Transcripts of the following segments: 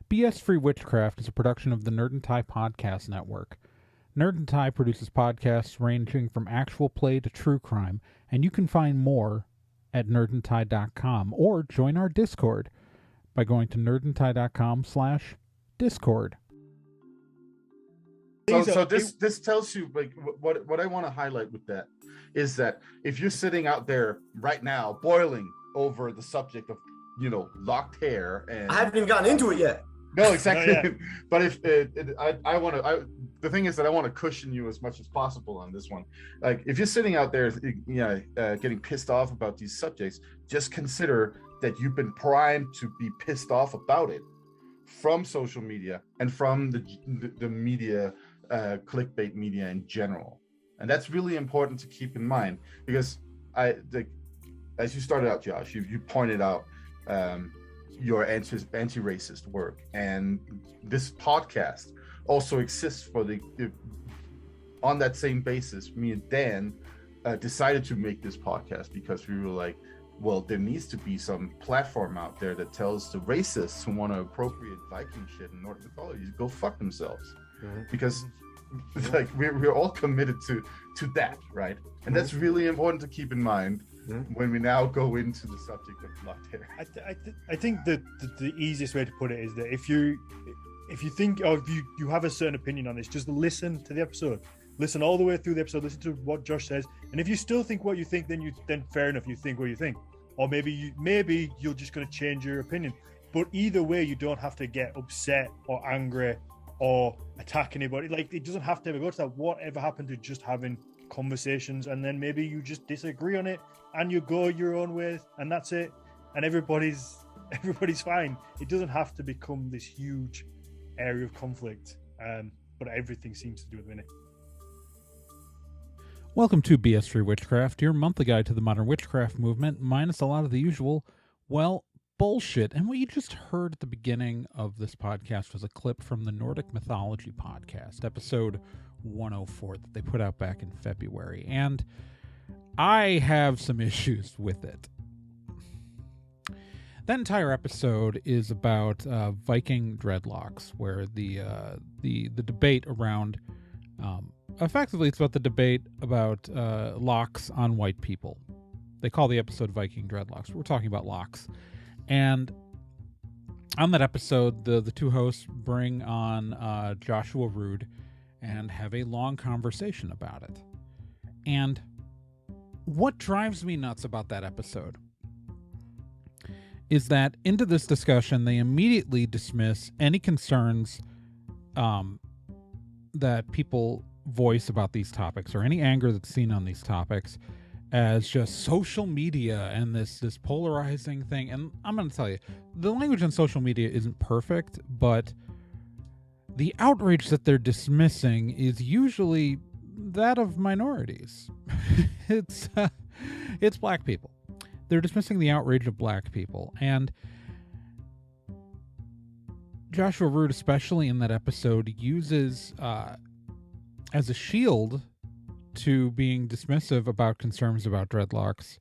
BS-Free Witchcraft is a production of the Nerd and Tie Podcast Network. Nerd and Tie produces podcasts ranging from actual play to true crime, and you can find more at nerdandtie.com or join our Discord by going to nerdandtie.com/Discord. So this tells you, like, what I want to highlight with that is that if you're sitting out there right now boiling over the subject of, locked hair, and I haven't even gotten into it yet. No, exactly. Oh, yeah. But if I want to, the thing is that I want to cushion you as much as possible on this one. Like, if you're sitting out there, getting pissed off about these subjects, just consider that you've been primed to be pissed off about it from social media and from the media, clickbait media in general. And that's really important to keep in mind, because as you started out, Josh, you pointed out your anti-racist work, and this podcast also exists for on that same basis. Me and Dan decided to make this podcast because we were like, well, there needs to be some platform out there that tells the racists who want to appropriate Viking shit in Nordic mythology to go fuck themselves. Mm-hmm. Because like we're all committed to that, right? And that's really important to keep in mind when we now go into the subject of locked hair. I think that the easiest way to put it is that if you think, or if you have a certain opinion on this, just listen to the episode. Listen all the way through the episode. Listen to what Josh says, and if you still think what you think, then fair enough. You think what you think, or maybe you're just going to change your opinion. But either way, you don't have to get upset or angry or attack anybody. Like, it doesn't have to ever go to that. Whatever happened to just having conversations, and then maybe you just disagree on it and you go your own way, and that's it, and everybody's fine. It doesn't have to become this huge area of conflict, but everything seems to do with it. Welcome to BS-Free Witchcraft, your monthly guide to the modern witchcraft movement, minus a lot of the usual, bullshit. And what you just heard at the beginning of this podcast was a clip from the Nordic Mythology podcast, episode 104, that they put out back in February. And I have some issues with it. That entire episode is about Viking dreadlocks, where the debate around, effectively it's about the debate about locks on white people. They call the episode Viking dreadlocks. We're talking about locks. And on that episode, the two hosts bring on Joshua Rood and have a long conversation about it. And what drives me nuts about that episode is that into this discussion, they immediately dismiss any concerns that people voice about these topics, or any anger that's seen on these topics, as just social media and this polarizing thing. And I'm going to tell you, the language on social media isn't perfect, but the outrage that they're dismissing is usually that of minorities. It's black people. They're dismissing the outrage of black people. And Joshua Rood, especially in that episode, uses as a shield to being dismissive about concerns about dreadlocks,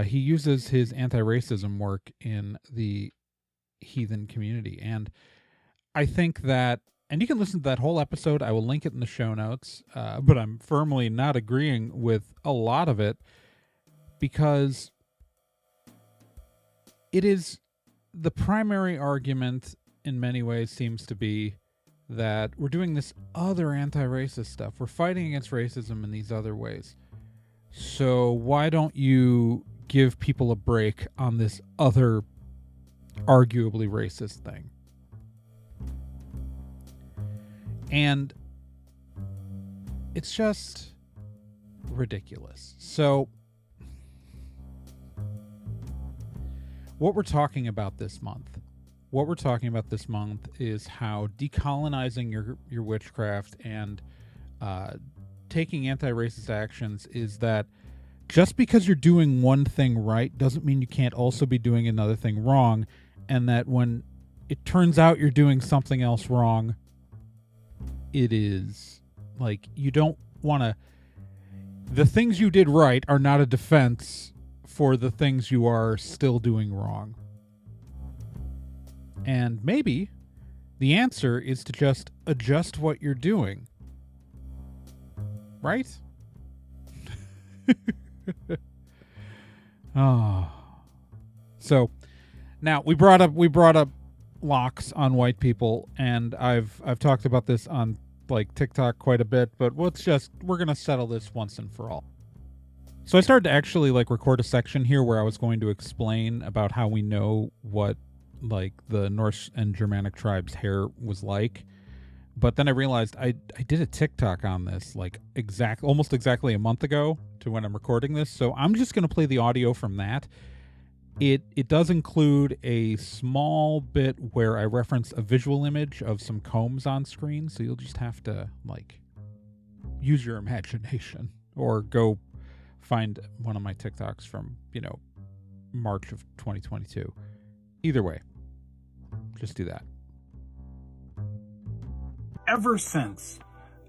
he uses his anti-racism work in the heathen community. And I think that, and you can listen to that whole episode, I will link it in the show notes, but I'm firmly not agreeing with a lot of it, because it is the primary argument in many ways seems to be that we're doing this other anti-racist stuff. We're fighting against racism in these other ways. So why don't you give people a break on this other arguably racist thing? And it's just ridiculous. So what we're talking about this month is how decolonizing your witchcraft and taking anti-racist actions is that just because you're doing one thing right doesn't mean you can't also be doing another thing wrong, and that when it turns out you're doing something else wrong, it is like you don't want to... The things you did right are not a defense for the things you are still doing wrong. And maybe The answer is to just adjust what you're doing. Right? Oh. So now we brought up locks on white people, and I've talked about this on like TikTok quite a bit, but we're gonna settle this once and for all. So I started to actually like record a section here where I was going to explain about how we know what like the Norse and Germanic tribes' hair was like. But then I realized I did a TikTok on this like almost exactly a month ago to when I'm recording this. So I'm just going to play the audio from that. It does include a small bit where I reference a visual image of some combs on screen. So you'll just have to like use your imagination or go find one of my TikToks from, March of 2022. Either way, just do that. Ever since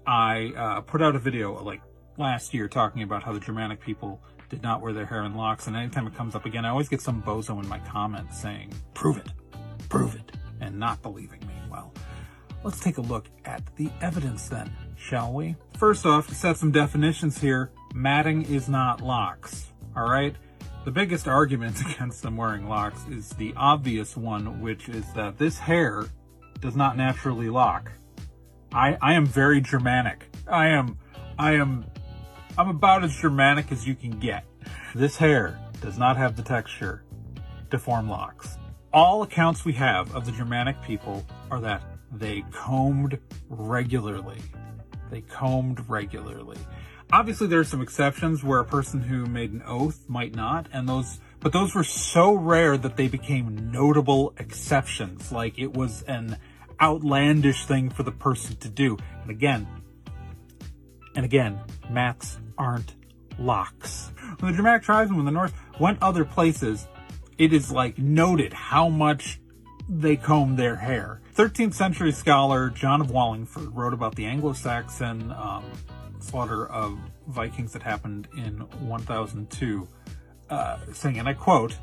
I put out a video like last year talking about how the Germanic people did not wear their hair in locks, and anytime it comes up again, I always get some bozo in my comments saying, prove it, and not believing me. Well, let's take a look at the evidence then, shall we? First off, to set some definitions here, matting is not locks, all right? The biggest argument against them wearing locks is the obvious one, which is that this hair does not naturally lock. I am very Germanic. I'm about as Germanic as you can get. This hair does not have the texture to form locks. All accounts we have of the Germanic people are that they combed regularly. Obviously, there are some exceptions where a person who made an oath might not, but those were so rare that they became notable exceptions. Like it was an outlandish thing for the person to do. And again, mats aren't locks. When the Germanic tribes and when the Norse went other places, it is like noted how much they combed their hair. 13th century scholar John of Wallingford wrote about the Anglo-Saxon slaughter of Vikings that happened in 1002, saying, and I quote,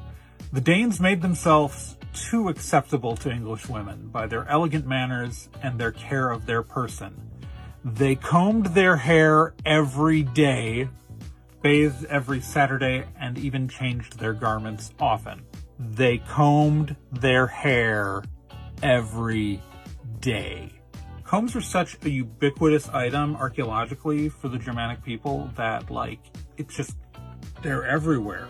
"The Danes made themselves too acceptable to English women by their elegant manners and their care of their person. They combed their hair every day, bathed every Saturday, and even changed their garments often." They combed their hair every day. Combs were such a ubiquitous item archaeologically for the Germanic people that, like, they're everywhere.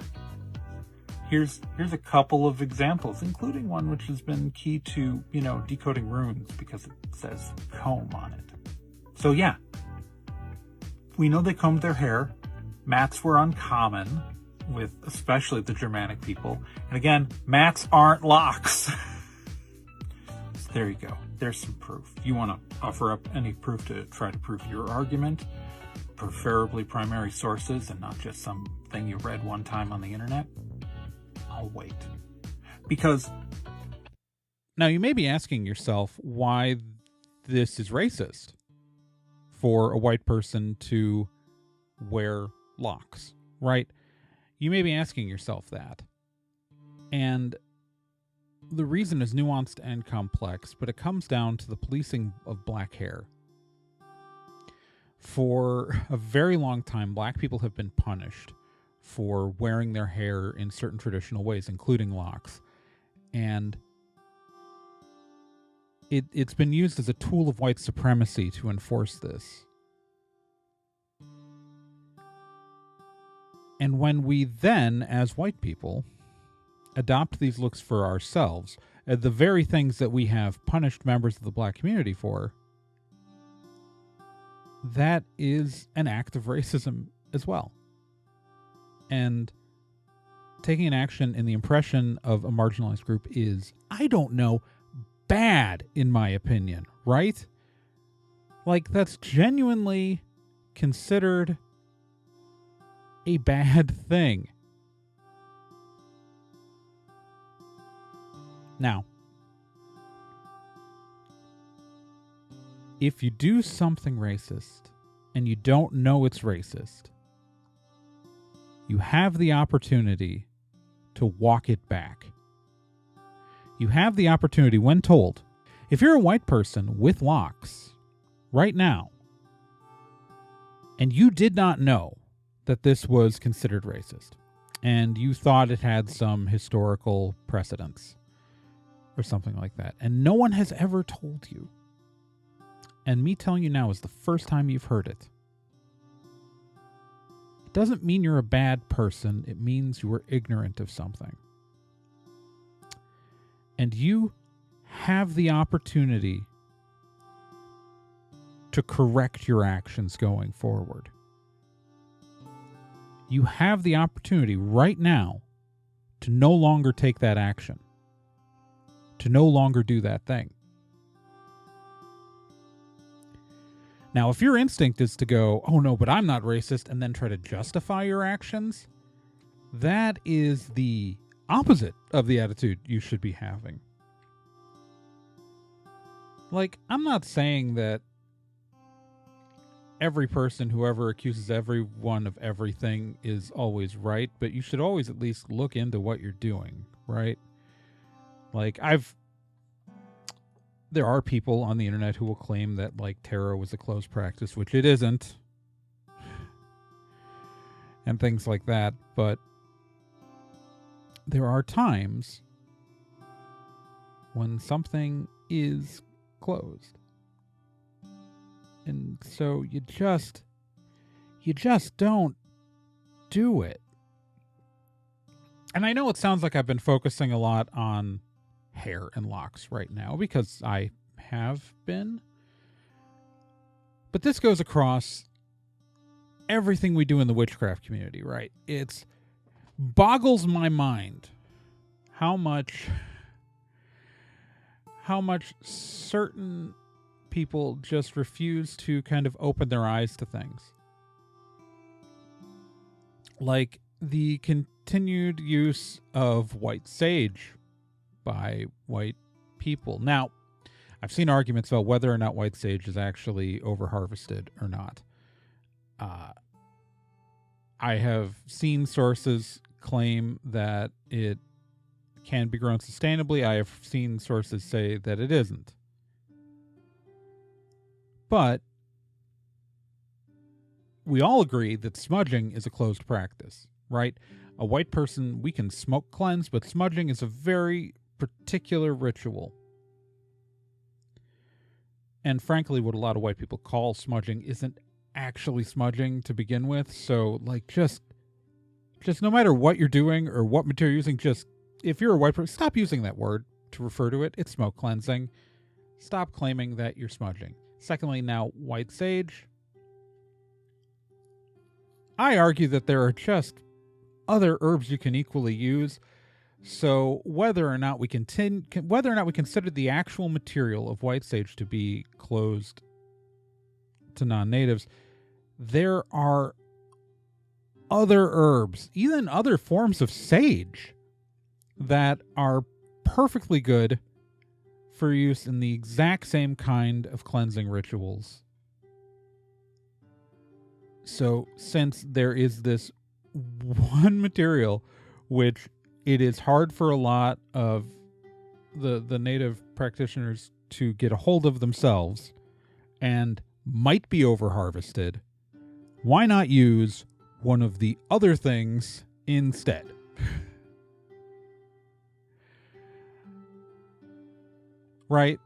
Here's a couple of examples, including one which has been key to, decoding runes because it says comb on it. So yeah, we know they combed their hair. Mats were uncommon with especially the Germanic people. And again, mats aren't locks. So there you go. There's some proof. You want to offer up any proof to try to prove your argument, preferably primary sources and not just something you read one time on the internet? I'll wait. Because now you may be asking yourself why this is racist for a white person to wear locks, right? You may be asking yourself that. And the reason is nuanced and complex, but it comes down to the policing of black hair. For a very long time, black people have been punished for wearing their hair in certain traditional ways, including locks. And it's been used as a tool of white supremacy to enforce this. And when we then, as white people, adopt these looks for ourselves, the very things that we have punished members of the black community for, that is an act of racism as well. And taking an action in the impression of a marginalized group is, I don't know, bad in my opinion, right? Like, that's genuinely considered a bad thing. Now, if you do something racist and you don't know it's racist, you have the opportunity to walk it back. You have the opportunity, when told, If you're a white person with locks right now, and you did not know that this was considered racist, and you thought it had some historical precedence or something like that, and no one has ever told you, and me telling you now is the first time you've heard it, it doesn't mean you're a bad person. It means you were ignorant of something. And you have the opportunity to correct your actions going forward. You have the opportunity right now to no longer take that action, to no longer do that thing. Now, if your instinct is to go, oh no, but I'm not racist, and then try to justify your actions, that is the opposite of the attitude you should be having. Like, I'm not saying that every person who ever accuses everyone of everything is always right, but you should always at least look into what you're doing, right? Like, there are people on the internet who will claim that, like, tarot was a closed practice, which it isn't, and things like that, but there are times when something is closed. And so you just don't do it. And I know it sounds like I've been focusing a lot on hair and locks right now, because I have been. But this goes across everything we do in the witchcraft community, right? It boggles my mind how much certain people just refuse to kind of open their eyes to things. Like the continued use of white sage by white people. Now, I've seen arguments about whether or not white sage is actually over-harvested or not. I have seen sources claim that it can be grown sustainably. I have seen sources say that it isn't. But we all agree that smudging is a closed practice, right? A white person, we can smoke cleanse, but smudging is a very particular ritual. And frankly, what a lot of white people call smudging isn't actually smudging to begin with. So, like, just no matter what you're doing or what material you're using, just, if you're a white person, stop using that word to refer to it. It's smoke cleansing. Stop claiming that you're smudging. Secondly, now, white sage. I argue that there are just other herbs you can equally use. So whether or not we consider the actual material of white sage to be closed to non-natives, there are other herbs, even other forms of sage, that are perfectly good for use in the exact same kind of cleansing rituals. So since there is this one material which it is hard for a lot of the native practitioners to get a hold of themselves and might be over-harvested, why not use one of the other things instead? Right?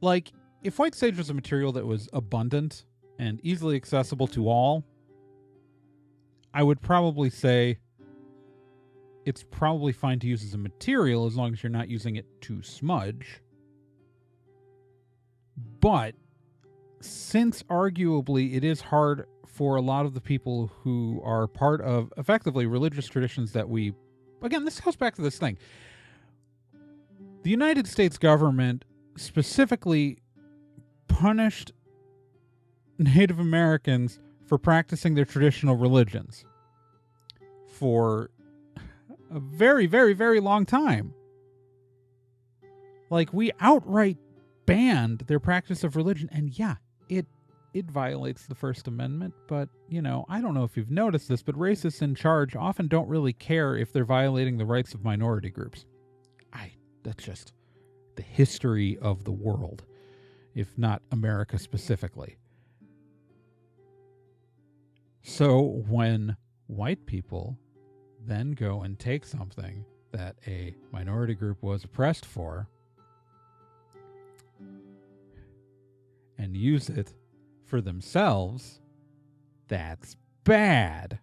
Like, if white sage was a material that was abundant and easily accessible to all, I would probably say it's probably fine to use as a material as long as you're not using it to smudge. But since arguably it is hard for a lot of the people who are part of effectively religious traditions that we, again, this goes back to this thing. The United States government specifically punished Native Americans for practicing their traditional religions for a very, very, very long time. Like, we outright banned their practice of religion, and yeah, it violates the First Amendment, but, you know, I don't know if you've noticed this, but racists in charge often don't really care if they're violating the rights of minority groups. the history of the world, if not America specifically. So when white people then go and take something that a minority group was oppressed for and use it for themselves, that's bad.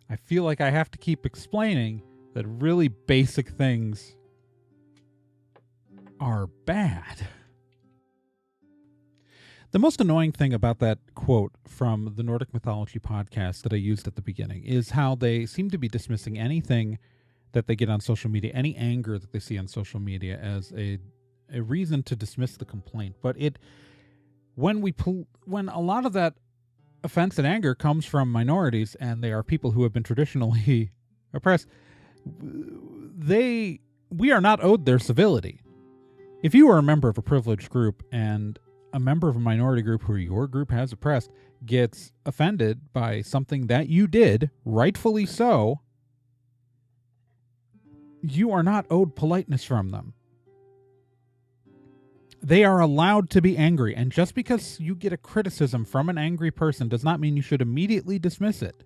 I feel like I have to keep explaining that really basic things are bad. The most annoying thing about that quote from the Nordic Mythology podcast that I used at the beginning is how they seem to be dismissing anything that they get on social media, any anger that they see on social media, as a reason to dismiss the complaint. But when a lot of that offense and anger comes from minorities, and they are people who have been traditionally oppressed, we are not owed their civility. If you are a member of a privileged group and a member of a minority group who your group has oppressed gets offended by something that you did, rightfully so, you are not owed politeness from them. They are allowed to be angry, and just because you get a criticism from an angry person does not mean you should immediately dismiss it.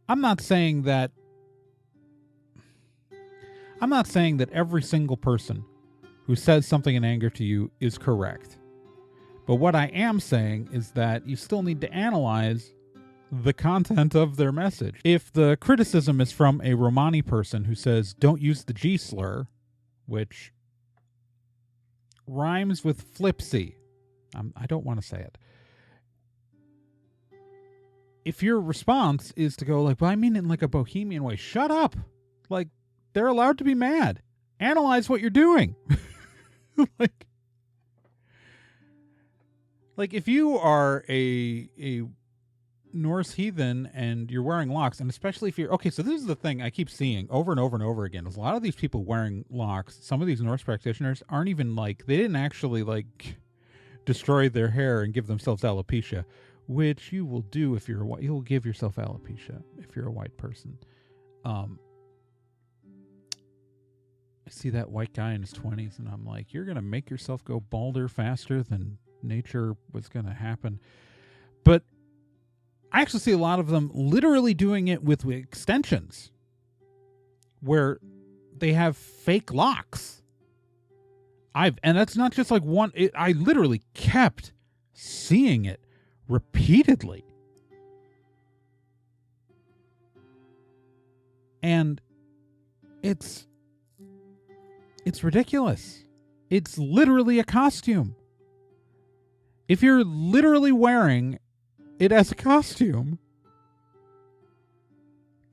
I'm not saying that every single person who says something in anger to you is correct. But what I am saying is that you still need to analyze the content of their message. If the criticism is from a Romani person who says, don't use the G slur, which rhymes with flipsy. I don't want to say it. If your response is to go like, well, I mean it in like a bohemian way, shut up. Like, they're allowed to be mad. Analyze what you're doing. Like if you are a Norse heathen and you're wearing locks, and especially if you're... Okay, so this is the thing I keep seeing over and over and over again, is a lot of these people wearing locks, some of these Norse practitioners aren't even like... They didn't actually like destroy their hair and give themselves alopecia, which you will do if you're a white... You'll give yourself alopecia if you're a white person. I see that white guy in his 20s and I'm like, you're going to make yourself go balder faster than nature was going to happen. But I actually see a lot of them literally doing it with extensions where they have fake locks. And that's not just like one. I literally kept seeing it repeatedly. And it's ridiculous. It's literally a costume. If you're literally wearing it as a costume,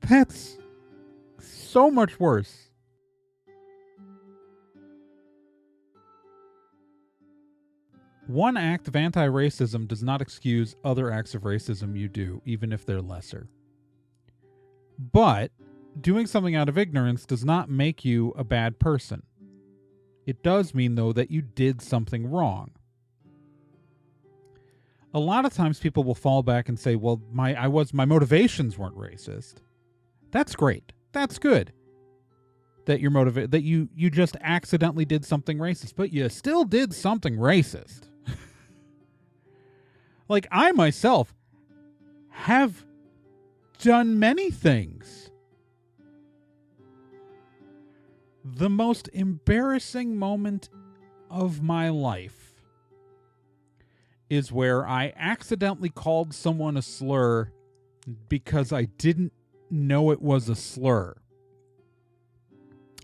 that's so much worse. One act of anti-racism does not excuse other acts of racism you do, even if they're lesser. But doing something out of ignorance does not make you a bad person. It does mean, though, that you did something wrong. A lot of times people will fall back and say, well, my motivations weren't racist. That's great. That's good. That you're motivated, that you just accidentally did something racist, but you still did something racist. Like, I myself have done many things. The most embarrassing moment of my life is where I accidentally called someone a slur because I didn't know it was a slur.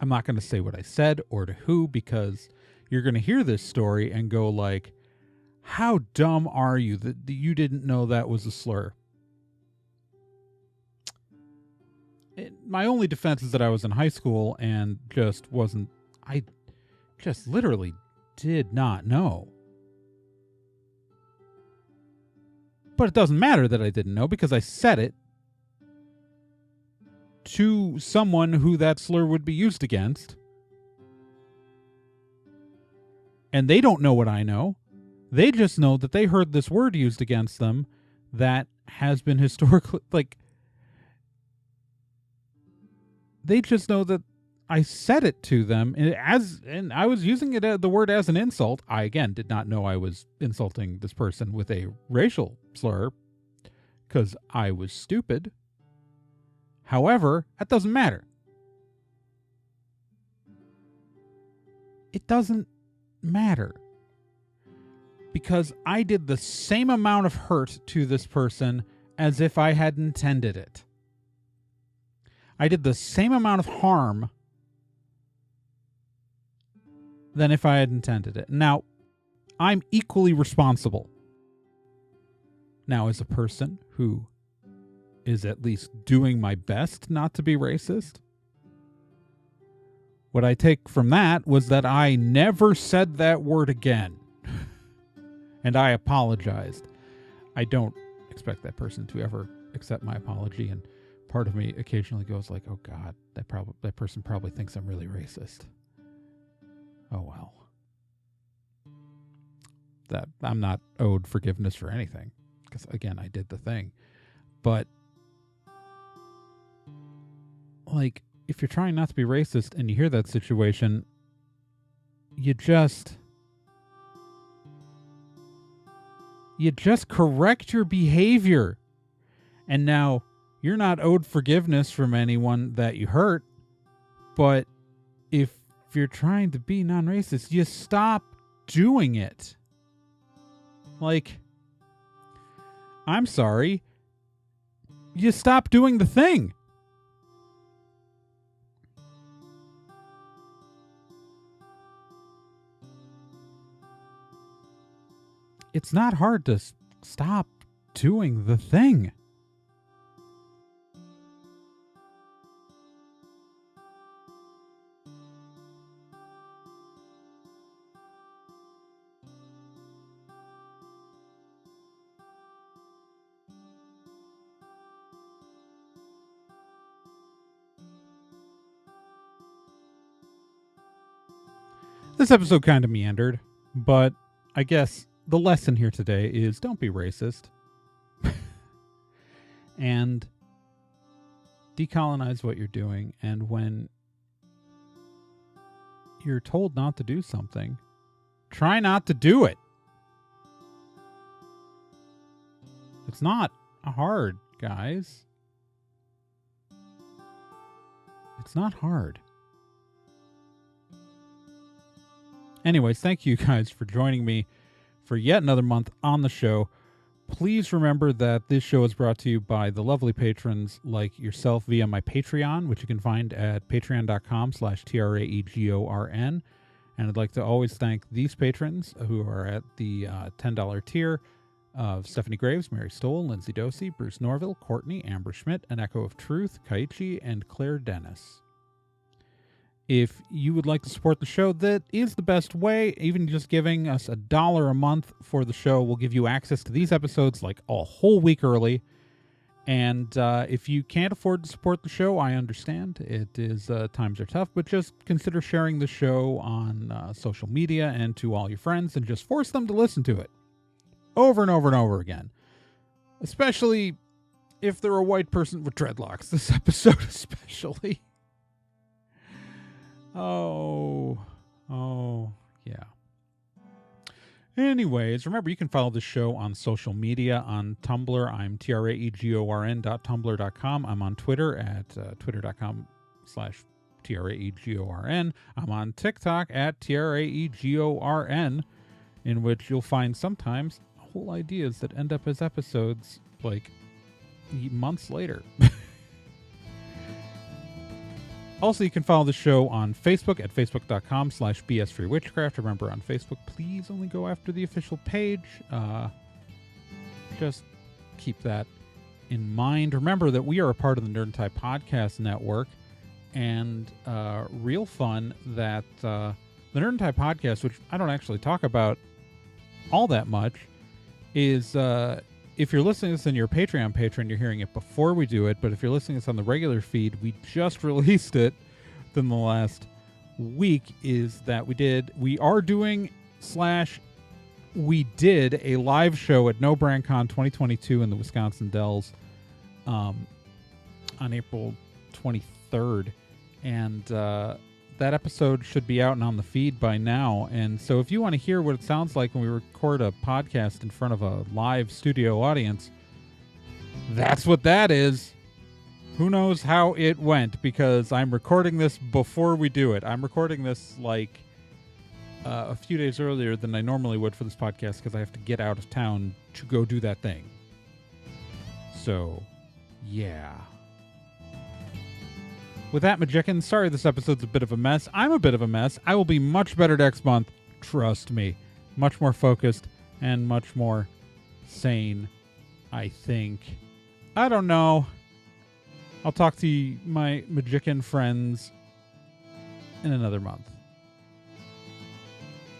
I'm not going to say what I said or to who, because you're going to hear this story and go like, how dumb are you that you didn't know that was a slur? My only defense is that I was in high school and I just literally did not know. But it doesn't matter that I didn't know, because I said it to someone who that slur would be used against. And they don't know what I know. They just know that they heard this word used against them that has been historically, like, they just know that I said it to them and I was using it the word as an insult. I again did not know I was insulting this person with a racial slur because I was stupid. However, that doesn't matter. It doesn't matter because I did the same amount of hurt to this person as if I had intended it. I did the same amount of harm than if I had intended it. Now, I'm equally responsible. Now, as a person who is at least doing my best not to be racist, what I take from that was that I never said that word again. And I apologized. I don't expect that person to ever accept my apology, and part of me occasionally goes like, oh God, that person probably thinks I'm really racist. Oh well. That I'm not owed forgiveness for anything, because again, I did the thing. But like, if you're trying not to be racist and you hear that situation, you just correct your behavior. And now you're not owed forgiveness from anyone that you hurt, but if you're trying to be non-racist, you stop doing it. Like, I'm sorry, you stop doing the thing. It's not hard to stop doing the thing. This episode kind of meandered, but I guess the lesson here today is don't be racist. And decolonize what you're doing. And when you're told not to do something, try not to do it. It's not hard, guys. It's not hard. Anyways, thank you guys for joining me for yet another month on the show. Please remember that this show is brought to you by the lovely patrons like yourself via my Patreon, which you can find at patreon.com/TRAEGORN. And I'd like to always thank these patrons who are at the $10 tier of Stephanie Graves, Mary Stoll, Lindsay Dosey, Bruce Norville, Courtney, Amber Schmidt, An Echo of Truth, Kaichi, and Claire Dennis. If you would like to support the show, that is the best way. Even just giving us $1 a month for the show will give you access to these episodes like a whole week early. And if you can't afford to support the show, I understand. It is times are tough, but just consider sharing the show on social media and to all your friends and just force them to listen to it over and over and over again. Especially if they're a white person with dreadlocks. This episode especially. Oh, yeah. Anyways, remember, you can follow the show on social media. On Tumblr, I'm traegorn.tumblr.com. I'm on Twitter at twitter.com/traegorn. I'm on TikTok at traegorn, in which you'll find sometimes whole ideas that end up as episodes like months later. Also, you can follow the show on Facebook at facebook.com/bsfreewitchcraft. Remember, on Facebook, please only go after the official page. Just keep that in mind. Remember that we are a part of the Nerd and Tie Podcast Network, and real fun that the Nerd and Tie Podcast, which I don't actually talk about all that much, is if you're listening to this in your Patreon patron, you're hearing it before we do it. But if you're listening to this on the regular feed, we just released it within the last week. Is that we did a live show at No Brand Con 2022 in the Wisconsin Dells on April 23rd. And that episode should be out and on the feed by now. And so if you want to hear what it sounds like when we record a podcast in front of a live studio audience, that's what that is. Who knows how it went, because I'm recording this before we do it. I'm recording this like a few days earlier than I normally would for this podcast because I have to get out of town to go do that thing. So, yeah. With that, Magician, sorry this episode's a bit of a mess. I'm a bit of a mess. I will be much better next month. Trust me. Much more focused and much more sane, I think. I don't know. I'll talk to my Magician friends in another month.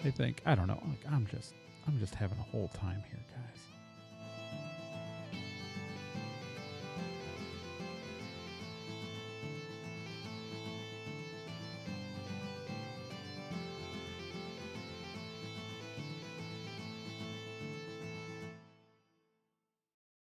I think. I don't know. Like I'm just having a whole time here, guys.